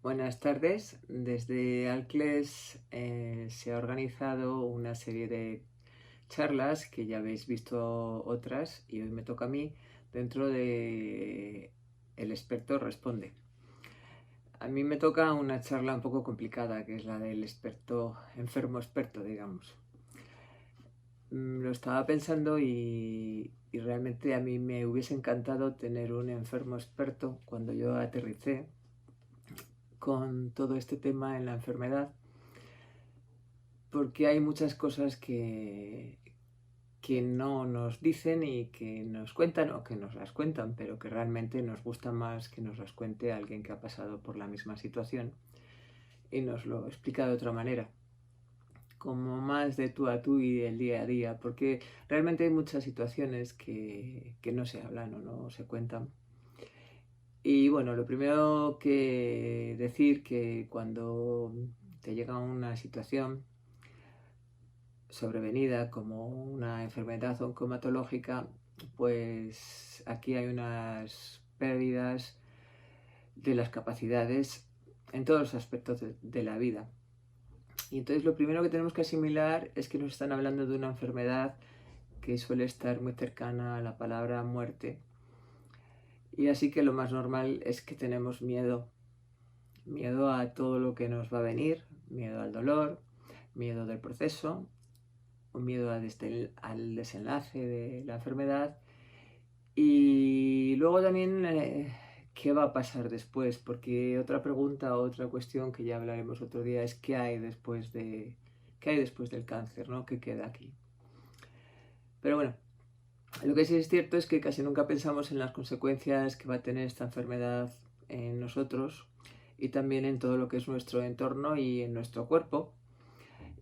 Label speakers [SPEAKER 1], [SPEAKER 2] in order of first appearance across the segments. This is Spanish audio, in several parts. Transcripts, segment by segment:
[SPEAKER 1] Buenas tardes. Desde Alcles se ha organizado una serie de charlas que ya habéis visto otras y hoy me toca a mí dentro de El experto responde. A mí me toca una charla un poco complicada que es la del experto, enfermo experto, digamos. Lo estaba pensando y realmente a mí me hubiese encantado tener un enfermo experto cuando yo aterricé con todo este tema en la enfermedad, porque hay muchas cosas que no nos dicen y que nos cuentan o que nos las cuentan, pero que realmente nos gusta más que nos las cuente alguien que ha pasado por la misma situación y nos lo explica de otra manera, como más de tú a tú y del día a día, porque realmente hay muchas situaciones que no se hablan o no se cuentan. Y bueno, lo primero que decir que cuando te llega una situación sobrevenida como una enfermedad oncomatológica, pues aquí hay unas pérdidas de las capacidades en todos los aspectos de la vida. Y entonces lo primero que tenemos que asimilar es que nos están hablando de una enfermedad que suele estar muy cercana a la palabra muerte. Y así que lo más normal es que tenemos miedo. Miedo a todo lo que nos va a venir, miedo al dolor, miedo del proceso, un miedo al desenlace de la enfermedad y luego también qué va a pasar después, porque otra pregunta, otra cuestión que ya hablaremos otro día es qué hay después del cáncer, ¿no? ¿Qué queda aquí? Pero bueno, lo que sí es cierto es que casi nunca pensamos en las consecuencias que va a tener esta enfermedad en nosotros y también en todo lo que es nuestro entorno y en nuestro cuerpo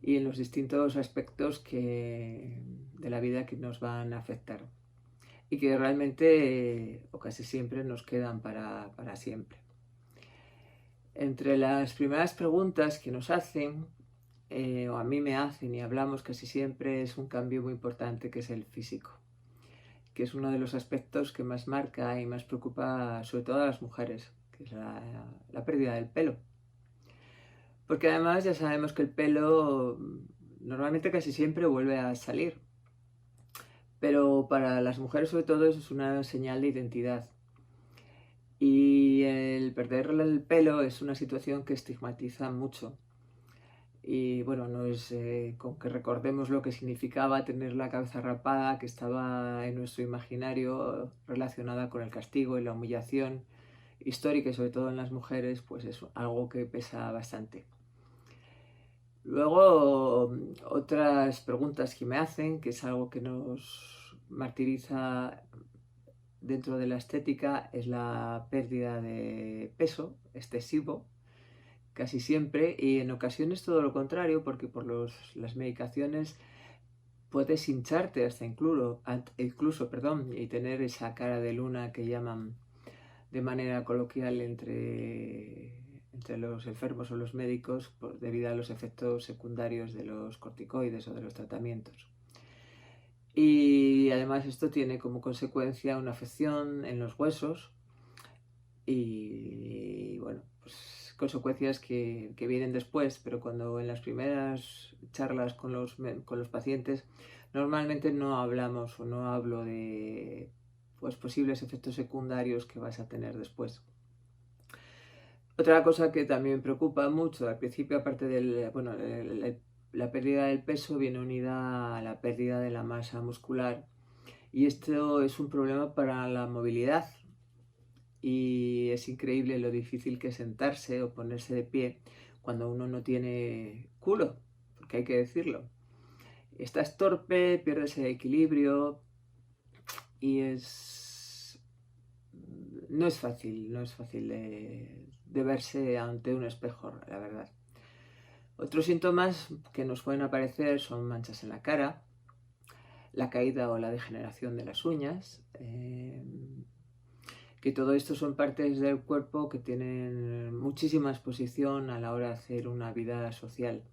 [SPEAKER 1] y en los distintos aspectos de la vida que nos van a afectar y que realmente o casi siempre nos quedan para siempre. Entre las primeras preguntas que nos hacen, o a mí me hacen y hablamos casi siempre, es un cambio muy importante que es el físico, que es uno de los aspectos que más marca y más preocupa sobre todo a las mujeres, que es la pérdida del pelo. Porque además ya sabemos que el pelo normalmente casi siempre vuelve a salir, pero para las mujeres sobre todo eso es una señal de identidad. Y el perder el pelo es una situación que estigmatiza mucho. Y bueno, no es con que recordemos lo que significaba tener la cabeza rapada, que estaba en nuestro imaginario relacionada con el castigo y la humillación histórica y sobre todo en las mujeres, pues es algo que pesa bastante. Luego, otras preguntas que me hacen, que es algo que nos martiriza dentro de la estética, es la pérdida de peso excesivo, casi siempre, y en ocasiones todo lo contrario, porque por las medicaciones puedes hincharte hasta incluso, y tener esa cara de luna que llaman de manera coloquial entre los enfermos o los médicos debido a los efectos secundarios de los corticoides o de los tratamientos. Y además esto tiene como consecuencia una afección en los huesos y bueno, pues consecuencias que vienen después, pero cuando en las primeras charlas con los pacientes normalmente no hablamos o no hablo de pues, posibles efectos secundarios que vas a tener después. Otra cosa que también me preocupa mucho al principio, aparte la pérdida del peso viene unida a la pérdida de la masa muscular y esto es un problema para la movilidad y es increíble lo difícil que es sentarse o ponerse de pie cuando uno no tiene culo, porque hay que decirlo. Estás torpe, pierdes el equilibrio y no es fácil de verse ante un espejo, la verdad. Otros síntomas que nos pueden aparecer son manchas en la cara, la caída o la degeneración de las uñas, que todo esto son partes del cuerpo que tienen muchísima exposición a la hora de hacer una vida social.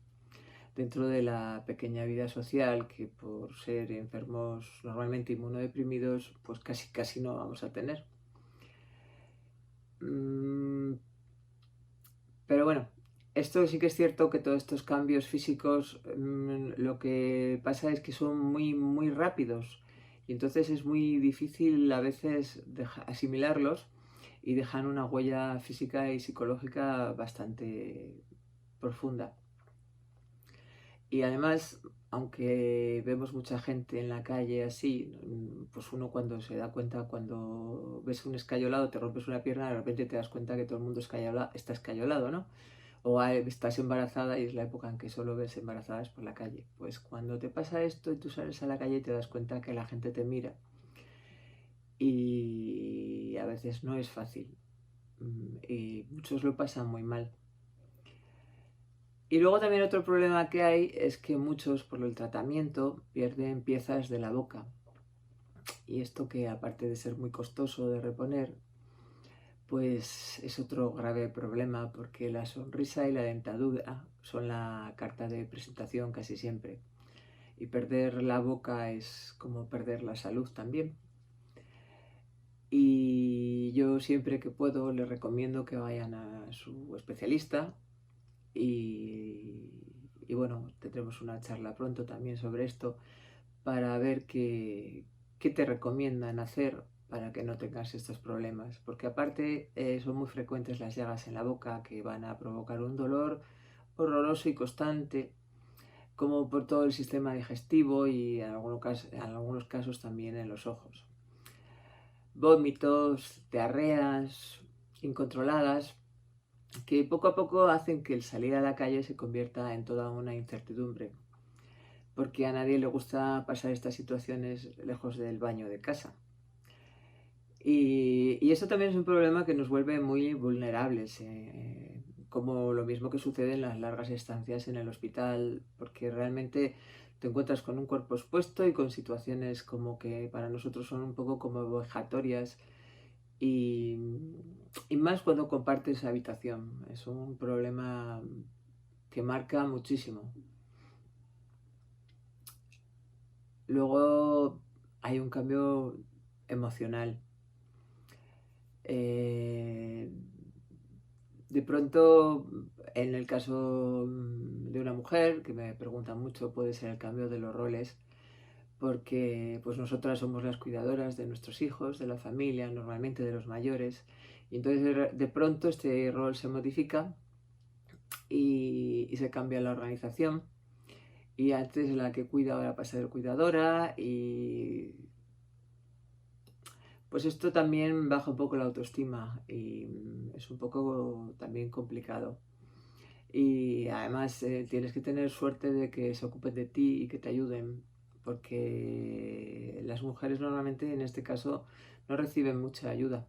[SPEAKER 1] Dentro de la pequeña vida social que por ser enfermos normalmente inmunodeprimidos, pues casi no vamos a tener. Pero bueno, esto sí que es cierto que todos estos cambios físicos, lo que pasa es que son muy rápidos y entonces es muy difícil a veces asimilarlos y dejan una huella física y psicológica bastante profunda. Y además, aunque vemos mucha gente en la calle así, pues uno cuando se da cuenta, cuando ves un escayolado, te rompes una pierna, de repente te das cuenta que todo el mundo está escayolado, ¿no? O estás embarazada y es la época en que solo ves embarazadas por la calle. Pues cuando te pasa esto y tú sales a la calle te das cuenta que la gente te mira y a veces no es fácil y muchos lo pasan muy mal. Y luego también otro problema que hay es que muchos por el tratamiento pierden piezas de la boca. Y esto, que aparte de ser muy costoso de reponer, pues es otro grave problema, porque la sonrisa y la dentadura son la carta de presentación casi siempre. Y perder la boca es como perder la salud también. Y yo siempre que puedo les recomiendo que vayan a su especialista y bueno, tendremos una charla pronto también sobre esto para ver qué te recomiendan hacer para que no tengas estos problemas. Porque aparte son muy frecuentes las llagas en la boca que van a provocar un dolor horroroso y constante, como por todo el sistema digestivo y en algunos casos también en los ojos. Vómitos, diarreas incontroladas, que poco a poco hacen que el salir a la calle se convierta en toda una incertidumbre, porque a nadie le gusta pasar estas situaciones lejos del baño de casa. Y eso también es un problema que nos vuelve muy vulnerables, como lo mismo que sucede en las largas estancias en el hospital, porque realmente te encuentras con un cuerpo expuesto y con situaciones como que para nosotros son un poco como vejatorias y, y más cuando compartes habitación. Es un problema que marca muchísimo. Luego hay un cambio emocional. Eh, de pronto, en el caso de una mujer, que me preguntan mucho, puede ser el cambio de los roles, porque pues nosotras somos las cuidadoras de nuestros hijos, de la familia, normalmente de los mayores, y entonces de pronto este rol se modifica y se cambia la organización. Y antes la que cuida ahora pasa a ser cuidadora y pues esto también baja un poco la autoestima y es un poco también complicado. Y además tienes que tener suerte de que se ocupen de ti y que te ayuden, porque las mujeres normalmente en este caso no reciben mucha ayuda.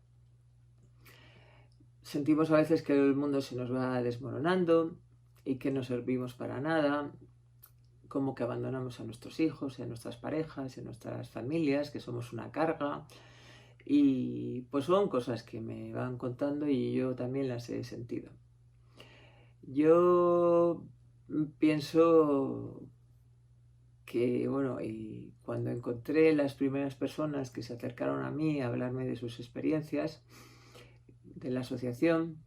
[SPEAKER 1] Sentimos a veces que el mundo se nos va desmoronando y que no servimos para nada, como que abandonamos a nuestros hijos, a nuestras parejas, a nuestras familias, que somos una carga. Y pues son cosas que me van contando y yo también las he sentido. Yo pienso que, bueno, y cuando encontré las primeras personas que se acercaron a mí a hablarme de sus experiencias de la asociación,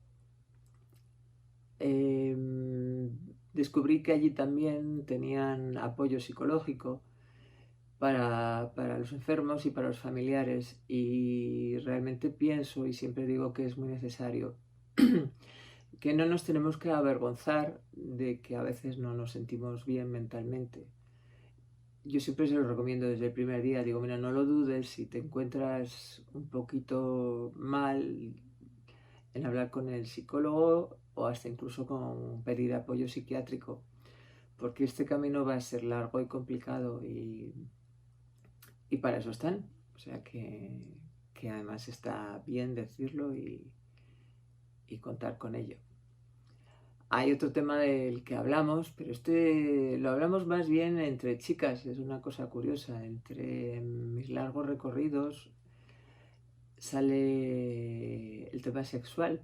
[SPEAKER 1] descubrí que allí también tenían apoyo psicológico para los enfermos y para los familiares y realmente pienso y siempre digo que es muy necesario que no nos tenemos que avergonzar de que a veces no nos sentimos bien mentalmente. Yo siempre se lo recomiendo desde el primer día, digo, mira, no lo dudes, si te encuentras un poquito mal en hablar con el psicólogo o hasta incluso con pedir apoyo psiquiátrico, porque este camino va a ser largo y complicado y para eso están. O sea que además está bien decirlo y contar con ello. Hay otro tema del que hablamos, pero este lo hablamos más bien entre chicas, es una cosa curiosa. Entre mis largos recorridos sale el tema sexual,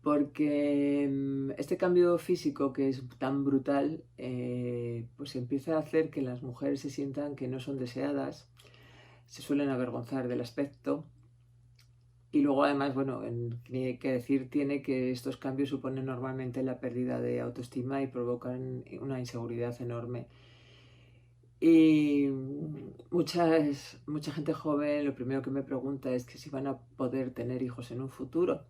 [SPEAKER 1] porque este cambio físico que es tan brutal, pues empieza a hacer que las mujeres se sientan que no son deseadas, se suelen avergonzar del aspecto Y luego además, bueno, tiene que decir tiene que estos cambios suponen normalmente la pérdida de autoestima y provocan una inseguridad enorme. Y mucha gente joven lo primero que me pregunta es que si van a poder tener hijos en un futuro.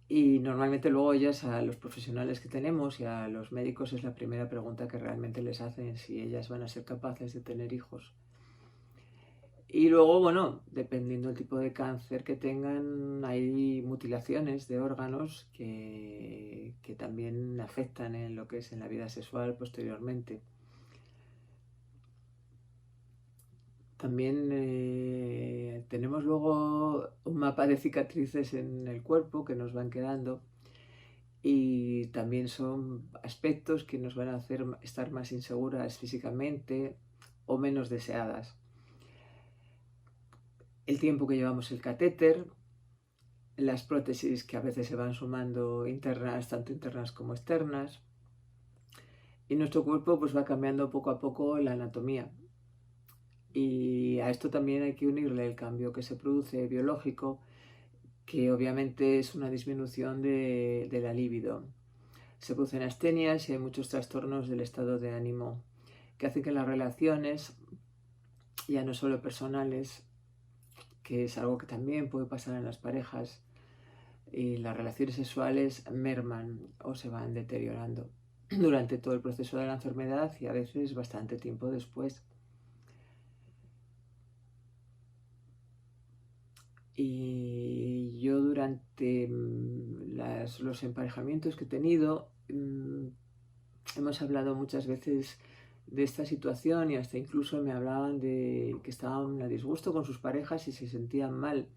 [SPEAKER 1] Y normalmente luego ellas, a los profesionales que tenemos y a los médicos, es la primera pregunta que realmente les hacen, si ellas van a ser capaces de tener hijos. Y luego, bueno, dependiendo del tipo de cáncer que tengan, hay mutilaciones de órganos que también afectan en lo que es en la vida sexual posteriormente. También tenemos luego un mapa de cicatrices en el cuerpo que nos van quedando y también son aspectos que nos van a hacer estar más inseguras físicamente o menos deseadas. El tiempo que llevamos el catéter, las prótesis que a veces se van sumando internas, tanto internas como externas, y nuestro cuerpo pues va cambiando poco a poco la anatomía. Y a esto también hay que unirle el cambio que se produce biológico, que obviamente es una disminución de la libido. Se producen astenias y hay muchos trastornos del estado de ánimo que hacen que las relaciones, ya no solo personales, que es algo que también puede pasar en las parejas, y las relaciones sexuales merman o se van deteriorando durante todo el proceso de la enfermedad y a veces bastante tiempo después. Y yo durante los emparejamientos que he tenido, hemos hablado muchas veces de esta situación y hasta incluso me hablaban de que estaban a disgusto con sus parejas y se sentían mal.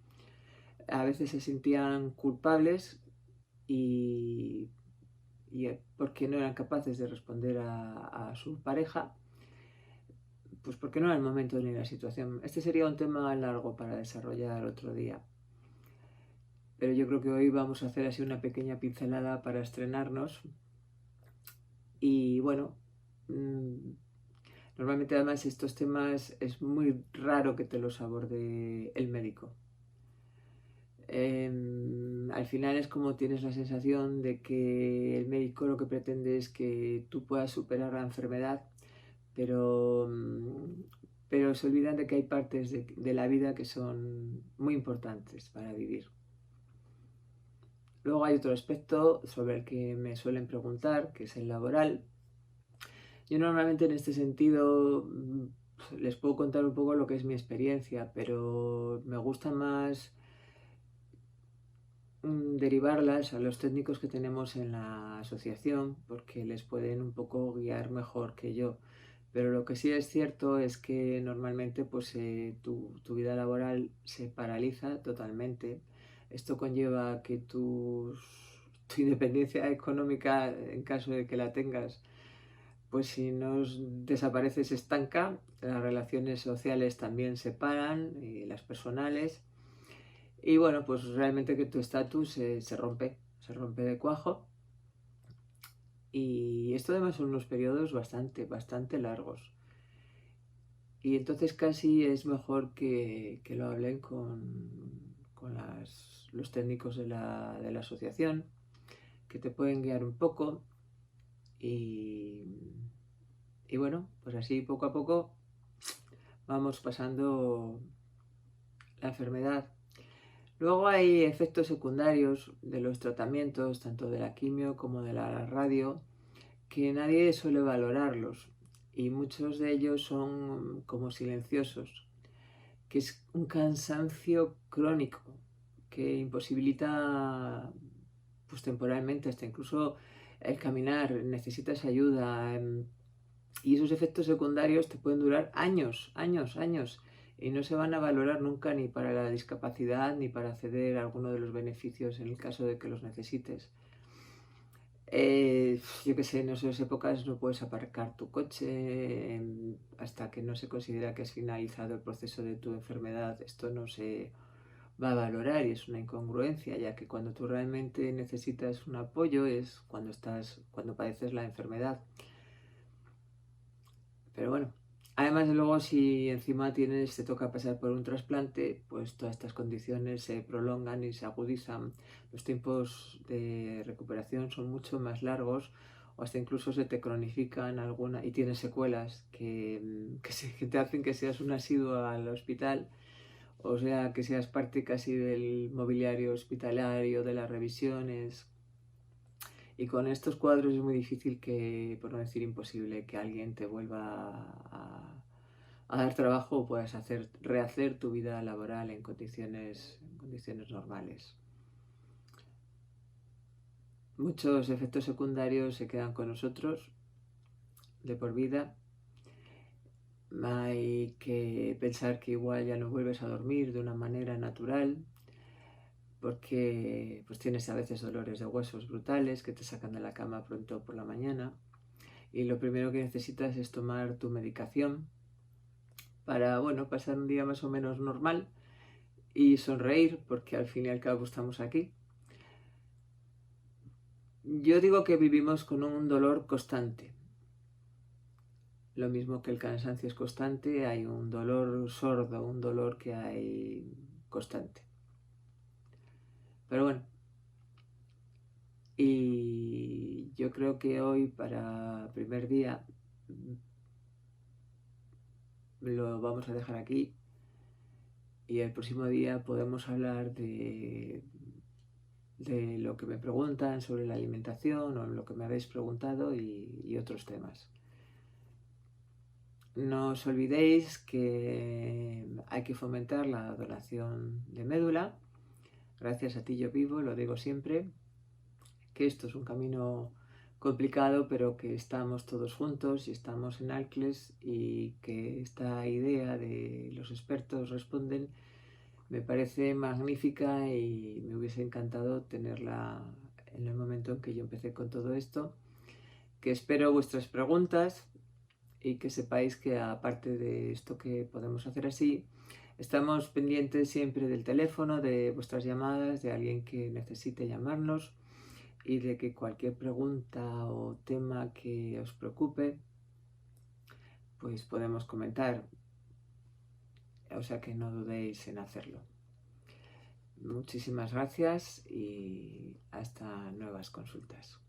[SPEAKER 1] A veces se sentían culpables y porque no eran capaces de responder a su pareja, pues porque no era el momento ni la situación. Este sería un tema largo para desarrollar otro día. Pero yo creo que hoy vamos a hacer así una pequeña pincelada para estrenarnos. Y bueno, normalmente además estos temas es muy raro que te los aborde el médico. Al final es como tienes la sensación de que el médico lo que pretende es que tú puedas superar la enfermedad, pero, pero se olvidan de que hay partes de la vida que son muy importantes para vivir. Luego hay otro aspecto sobre el que me suelen preguntar, que es el laboral. Yo normalmente en este sentido les puedo contar un poco lo que es mi experiencia, pero me gusta más derivarlas a los técnicos que tenemos en la asociación porque les pueden un poco guiar mejor que yo. Pero lo que sí es cierto es que normalmente pues, tu vida laboral se paraliza totalmente. Esto conlleva que tu independencia económica, en caso de que la tengas, pues si no desaparece se estanca, las relaciones sociales también se paran, y las personales. Y bueno, pues realmente que tu estatus se rompe de cuajo. Y esto además son unos periodos bastante largos. Y entonces casi es mejor que lo hablen con los técnicos de la asociación, que te pueden guiar un poco. Y, y bueno, pues así poco a poco vamos pasando la enfermedad. Luego hay efectos secundarios de los tratamientos, tanto de la quimio como de la radio, que nadie suele valorarlos y muchos de ellos son como silenciosos, que es un cansancio crónico que imposibilita pues temporalmente hasta incluso el caminar, necesitas ayuda, y esos efectos secundarios te pueden durar años, y no se van a valorar nunca ni para la discapacidad ni para acceder a alguno de los beneficios en el caso de que los necesites. Yo qué sé, en esas épocas no puedes aparcar tu coche hasta que no se considera que has finalizado el proceso de tu enfermedad. Esto no se va a valorar y es una incongruencia, ya que cuando tú realmente necesitas un apoyo es cuando padeces la enfermedad. Pero bueno, Además, luego si encima te toca pasar por un trasplante, pues todas estas condiciones se prolongan y se agudizan. Los tiempos de recuperación son mucho más largos o hasta incluso se te cronifican alguna y tienes secuelas que te hacen que seas un asiduo al hospital, o sea, que seas parte casi del mobiliario hospitalario, de las revisiones. Y con estos cuadros es muy difícil que, por no decir imposible, que alguien te vuelva a dar trabajo o puedas rehacer tu vida laboral en condiciones normales. Muchos efectos secundarios se quedan con nosotros de por vida. Hay que pensar que igual ya no vuelves a dormir de una manera natural, porque pues tienes a veces dolores de huesos brutales que te sacan de la cama pronto por la mañana, y lo primero que necesitas es tomar tu medicación para, bueno, pasar un día más o menos normal y sonreír, porque al fin y al cabo estamos aquí. Yo digo que vivimos con un dolor constante. Lo mismo que el cansancio es constante, hay un dolor sordo, un dolor que hay constante. Pero bueno, y yo creo que hoy para primer día lo vamos a dejar aquí, y el próximo día podemos hablar de lo que me preguntan sobre la alimentación o lo que me habéis preguntado y otros temas. No os olvidéis que hay que fomentar la donación de médula. Gracias a ti yo vivo, lo digo siempre, que esto es un camino complicado, pero que estamos todos juntos y estamos en Alcles, y que esta idea de los expertos responden me parece magnífica y me hubiese encantado tenerla en el momento en que yo empecé con todo esto. Que espero vuestras preguntas y que sepáis que aparte de esto que podemos hacer así, estamos pendientes siempre del teléfono, de vuestras llamadas, de alguien que necesite llamarnos, y de que cualquier pregunta o tema que os preocupe, pues podemos comentar. O sea que no dudéis en hacerlo. Muchísimas gracias y hasta nuevas consultas.